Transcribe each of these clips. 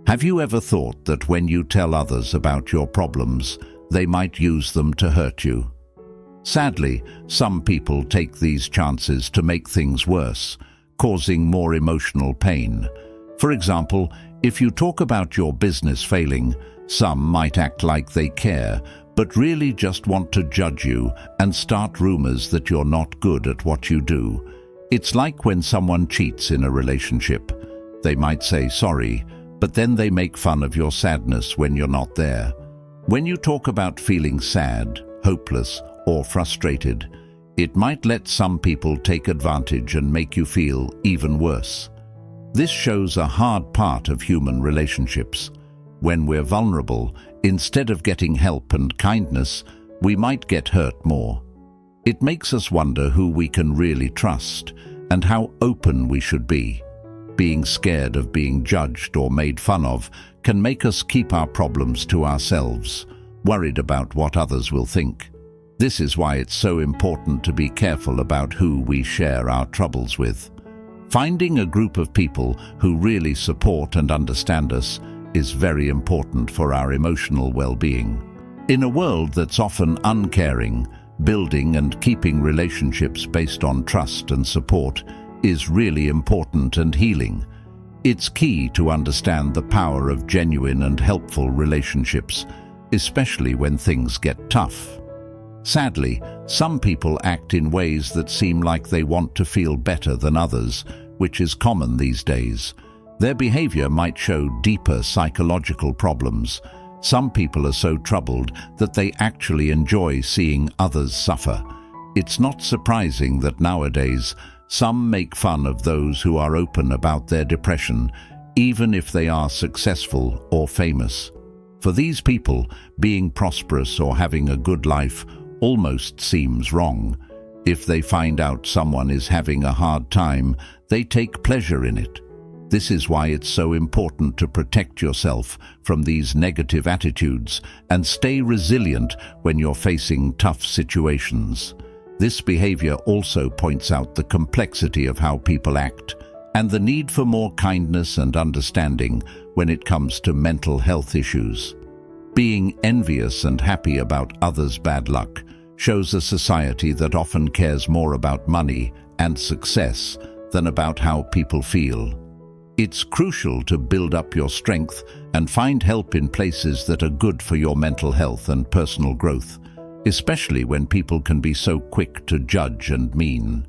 Have you ever thought that when you tell others about your problems, they might use them to hurt you? Sadly, some people take these chances to make things worse, causing more emotional pain. For example, if you talk about your business failing, some might act like they care, but really just want to judge you and start rumors that you're not good at what you do. It's like when someone cheats in a relationship. They might say sorry, but then they make fun of your sadness when you're not there. When you talk about feeling sad, hopeless, or frustrated, it might let some people take advantage and make you feel even worse. This shows a hard part of human relationships. When we're vulnerable, instead of getting help and kindness, we might get hurt more. It makes us wonder who we can really trust and how open we should be. Being scared of being judged or made fun of can make us keep our problems to ourselves, worried about what others will think. This is why it's so important to be careful about who we share our troubles with. Finding a group of people who really support and understand us is very important for our emotional well-being. In a world that's often uncaring, building and keeping relationships based on trust and support is really important and healing. It's key to understand the power of genuine and helpful relationships, especially when things get tough. Sadly, some people act in ways that seem like they want to feel better than others, which is common these days. Their behavior might show deeper psychological problems. Some people are so troubled that they actually enjoy seeing others suffer. It's not surprising that nowadays some make fun of those who are open about their depression, even if they are successful or famous. For these people, being prosperous or having a good life almost seems wrong. If they find out someone is having a hard time, they take pleasure in it. This is why it's so important to protect yourself from these negative attitudes and stay resilient when you're facing tough situations. This behavior also points out the complexity of how people act and the need for more kindness and understanding when it comes to mental health issues. Being envious and happy about others' bad luck shows a society that often cares more about money and success than about how people feel. It's crucial to build up your strength and find help in places that are good for your mental health and personal growth, especially when people can be so quick to judge and mean.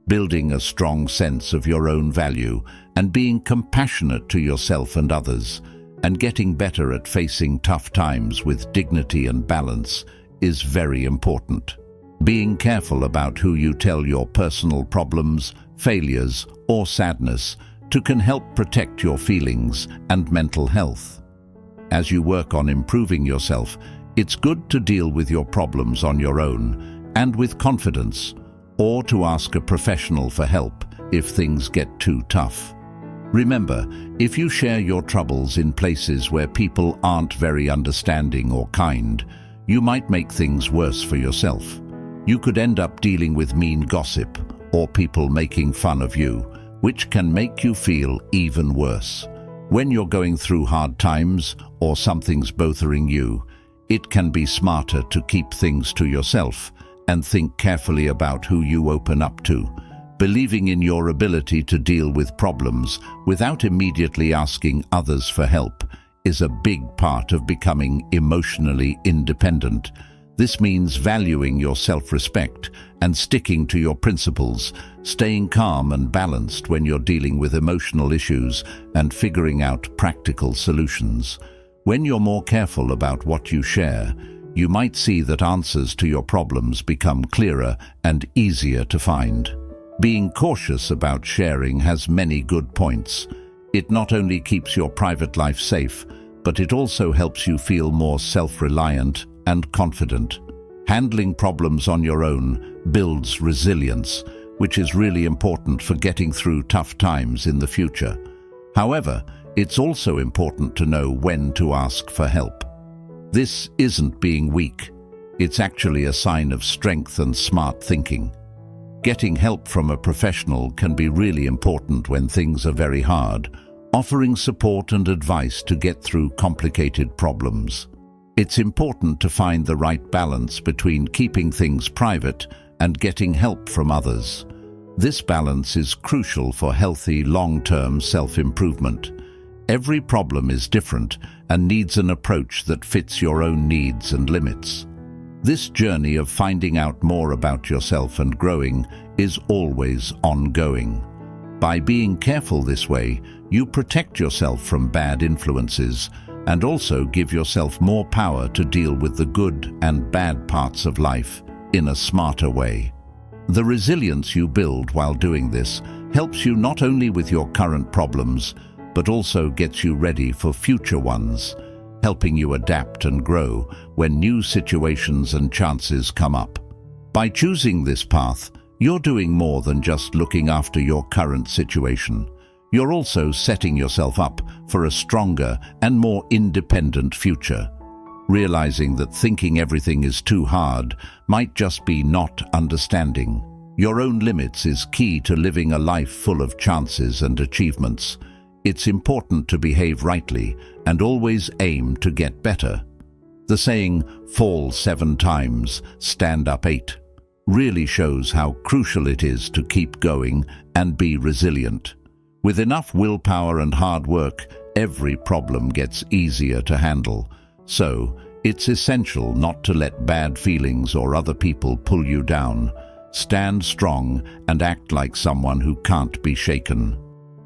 Building a strong sense of your own value and being compassionate to yourself and others, and getting better at facing tough times with dignity and balance is very important. Being careful about who you tell your personal problems, failures, or sadness to can help protect your feelings and mental health. As you work on improving yourself, it's good to deal with your problems on your own and with confidence, or to ask a professional for help if things get too tough. Remember, if you share your troubles in places where people aren't very understanding or kind, you might make things worse for yourself. You could end up dealing with mean gossip or people making fun of you, which can make you feel even worse. When you're going through hard times or something's bothering you, it can be smarter to keep things to yourself and think carefully about who you open up to. Believing in your ability to deal with problems without immediately asking others for help is a big part of becoming emotionally independent. This means valuing your self-respect and sticking to your principles, staying calm and balanced when you're dealing with emotional issues and figuring out practical solutions. When you're more careful about what you share, you might see that answers to your problems become clearer and easier to find. Being cautious about sharing has many good points. It not only keeps your private life safe, but it also helps you feel more self-reliant and confident. Handling problems on your own builds resilience, which is really important for getting through tough times in the future. However, it's also important to know when to ask for help. This isn't being weak. It's actually a sign of strength and smart thinking. Getting help from a professional can be really important when things are very hard. offering support and advice to get through complicated problems. It's important to find the right balance between keeping things private and getting help from others. This balance is crucial for healthy, long-term self-improvement. Every problem is different and needs an approach that fits your own needs and limits. This journey of finding out more about yourself and growing is always ongoing. By being careful this way, you protect yourself from bad influences and also give yourself more power to deal with the good and bad parts of life in a smarter way. The resilience you build while doing this helps you not only with your current problems, but also gets you ready for future ones, helping you adapt and grow when new situations and chances come up. By choosing this path, you're doing more than just looking after your current situation. You're also setting yourself up for a stronger and more independent future. Realizing that thinking everything is too hard might just be not understanding your own limits is key to living a life full of chances and achievements. It's important to behave rightly and always aim to get better. The saying, "Fall 7 times, stand up 8," really shows how crucial it is to keep going and be resilient. With enough willpower and hard work, every problem gets easier to handle. So, it's essential not to let bad feelings or other people pull you down. Stand strong and act like someone who can't be shaken.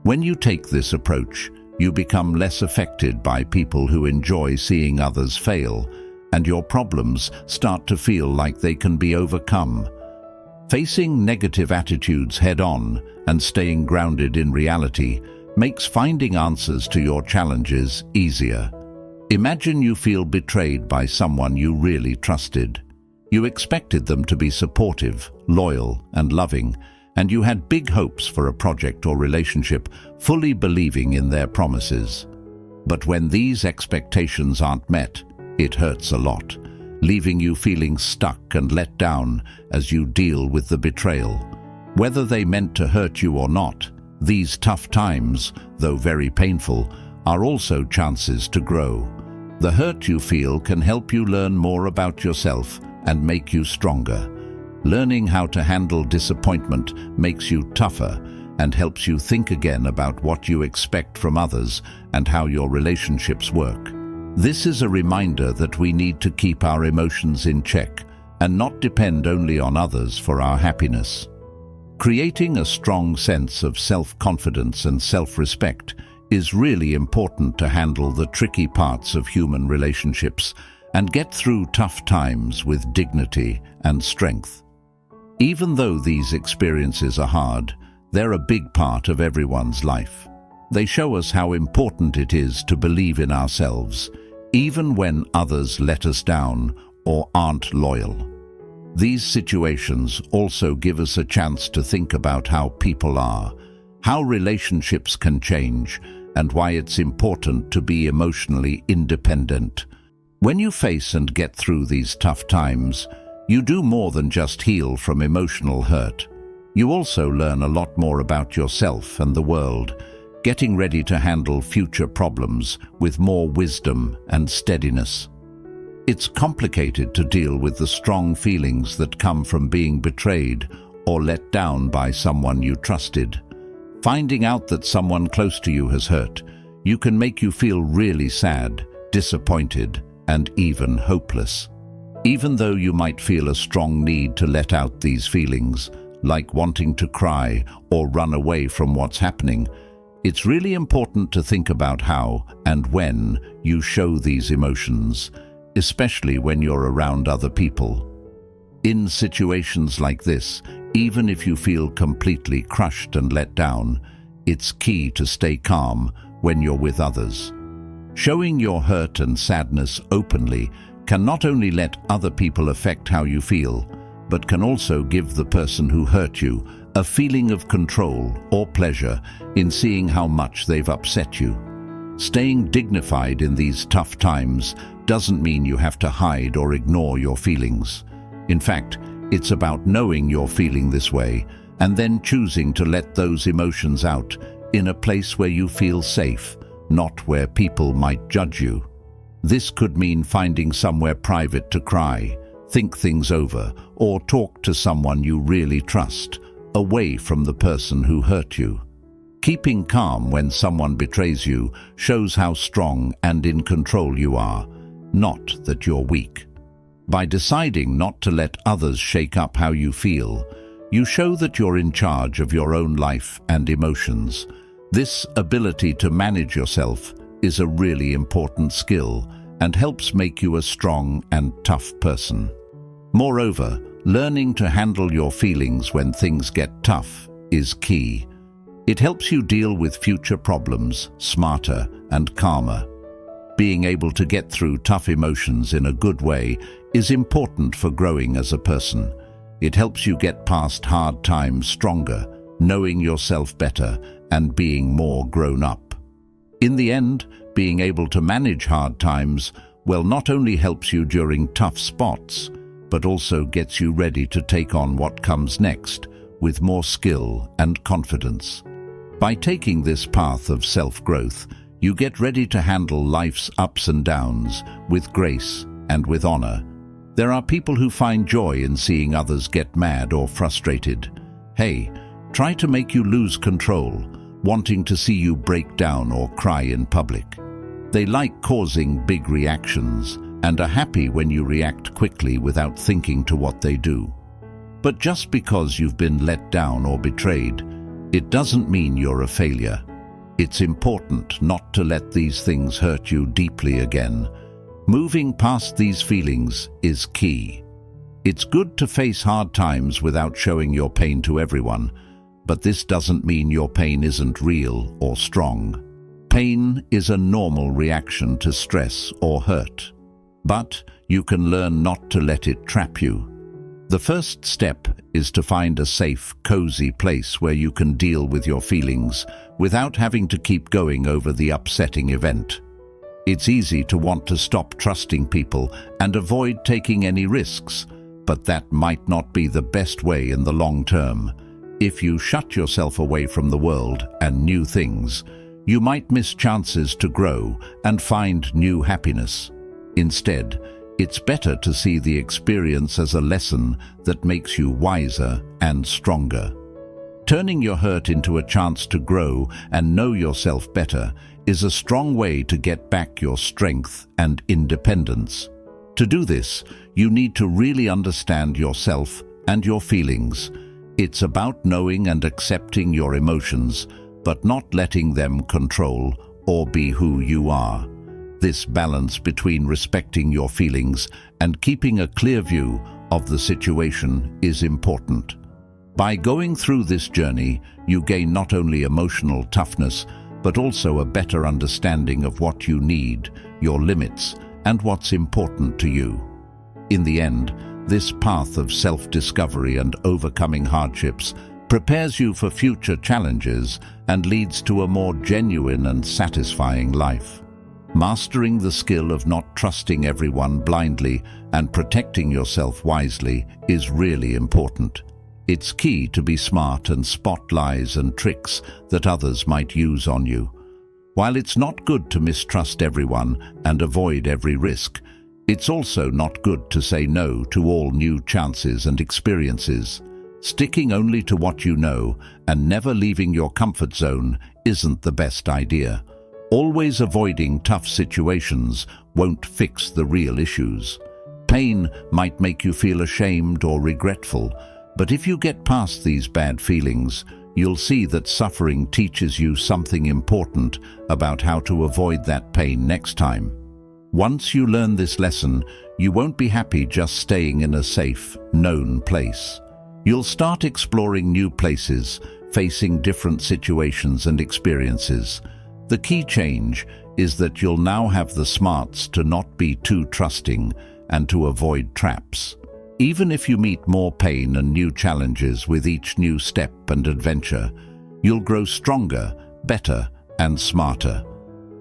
When you take this approach, you become less affected by people who enjoy seeing others fail, and your problems start to feel like they can be overcome. Facing negative attitudes head-on and staying grounded in reality makes finding answers to your challenges easier. Imagine you feel betrayed by someone you really trusted. You expected them to be supportive, loyal, and loving, and you had big hopes for a project or relationship, fully believing in their promises. But when these expectations aren't met, it hurts a lot, leaving you feeling stuck and let down as you deal with the betrayal. Whether they meant to hurt you or not, these tough times, though very painful, are also chances to grow. The hurt you feel can help you learn more about yourself and make you stronger. Learning how to handle disappointment makes you tougher and helps you think again about what you expect from others and how your relationships work. This is a reminder that we need to keep our emotions in check and not depend only on others for our happiness. Creating a strong sense of self-confidence and self-respect is really important to handle the tricky parts of human relationships and get through tough times with dignity and strength. Even though these experiences are hard, they're a big part of everyone's life. They show us how important it is to believe in ourselves, even when others let us down or aren't loyal. These situations also give us a chance to think about how people are, how relationships can change, and why it's important to be emotionally independent. When you face and get through these tough times, you do more than just heal from emotional hurt. You also learn a lot more about yourself and the world, getting ready to handle future problems with more wisdom and steadiness. It's complicated to deal with the strong feelings that come from being betrayed or let down by someone you trusted. Finding out that someone close to you has hurt you can make you feel really sad, disappointed, and even hopeless. Even though you might feel a strong need to let out these feelings, like wanting to cry or run away from what's happening, it's really important to think about how and when you show these emotions, especially when you're around other people. In situations like this, even if you feel completely crushed and let down, it's key to stay calm when you're with others. Showing your hurt and sadness openly can not only let other people affect how you feel, but can also give the person who hurt you a feeling of control or pleasure in seeing how much they've upset you. Staying dignified in these tough times doesn't mean you have to hide or ignore your feelings. In fact, it's about knowing you're feeling this way and then choosing to let those emotions out in a place where you feel safe, not where people might judge you. This could mean finding somewhere private to cry, think things over, or talk to someone you really trust, away from the person who hurt you. Keeping calm when someone betrays you shows how strong and in control you are, not that you're weak. By deciding not to let others shake up how you feel, you show that you're in charge of your own life and emotions. This ability to manage yourself is a really important skill and helps make you a strong and tough person. Moreover, learning to handle your feelings when things get tough is key. It helps you deal with future problems smarter and calmer. Being able to get through tough emotions in a good way is important for growing as a person. It helps you get past hard times stronger, knowing yourself better and being more grown up. In the end, being able to manage hard times, well, not only helps you during tough spots, but also gets you ready to take on what comes next with more skill and confidence. By taking this path of self-growth, you get ready to handle life's ups and downs with grace and with honor. There are people who find joy in seeing others get mad or frustrated. Hey, try to make you lose control, wanting to see you break down or cry in public. They like causing big reactions and are happy when you react quickly without thinking to what they do. But just because you've been let down or betrayed, it doesn't mean you're a failure. It's important not to let these things hurt you deeply again. Moving past these feelings is key. It's good to face hard times without showing your pain to everyone, but this doesn't mean your pain isn't real or strong. Pain is a normal reaction to stress or hurt, but you can learn not to let it trap you. The first step is to find a safe, cozy place where you can deal with your feelings without having to keep going over the upsetting event. It's easy to want to stop trusting people and avoid taking any risks, but that might not be the best way in the long term. If you shut yourself away from the world and new things, you might miss chances to grow and find new happiness. Instead, it's better to see the experience as a lesson that makes you wiser and stronger. Turning your hurt into a chance to grow and know yourself better is a strong way to get back your strength and independence. To do this, you need to really understand yourself and your feelings. It's about knowing and accepting your emotions, but not letting them control or be who you are. This balance between respecting your feelings and keeping a clear view of the situation is important. By going through this journey, you gain not only emotional toughness, but also a better understanding of what you need, your limits, and what's important to you. In the end, this path of self-discovery and overcoming hardships prepares you for future challenges and leads to a more genuine and satisfying life. Mastering the skill of not trusting everyone blindly and protecting yourself wisely is really important. It's key to be smart and spot lies and tricks that others might use on you. While it's not good to mistrust everyone and avoid every risk, it's also not good to say no to all new chances and experiences. Sticking only to what you know and never leaving your comfort zone isn't the best idea. Always avoiding tough situations won't fix the real issues. Pain might make you feel ashamed or regretful, but if you get past these bad feelings, you'll see that suffering teaches you something important about how to avoid that pain next time. Once you learn this lesson, you won't be happy just staying in a safe, known place. You'll start exploring new places, facing different situations and experiences. The key change is that you'll now have the smarts to not be too trusting and to avoid traps. Even if you meet more pain and new challenges with each new step and adventure, you'll grow stronger, better, and smarter.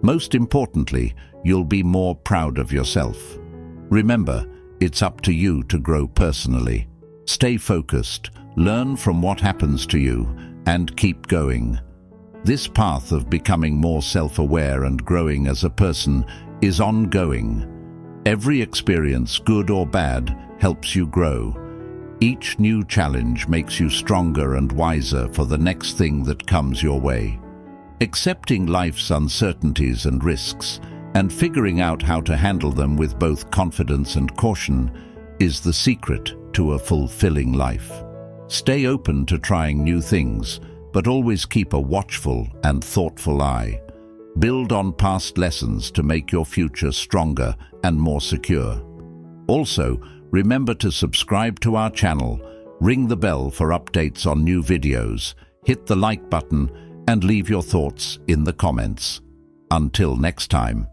Most importantly, you'll be more proud of yourself. Remember, it's up to you to grow personally. Stay focused, learn from what happens to you, and keep going. This path of becoming more self-aware and growing as a person is ongoing. Every experience, good or bad, helps you grow. Each new challenge makes you stronger and wiser for the next thing that comes your way. Accepting life's uncertainties and risks, and figuring out how to handle them with both confidence and caution, is the secret to a fulfilling life. Stay open to trying new things, but always keep a watchful and thoughtful eye. Build on past lessons to make your future stronger and more secure. Also, remember to subscribe to our channel, ring the bell for updates on new videos, hit the like button, and leave your thoughts in the comments. Until next time.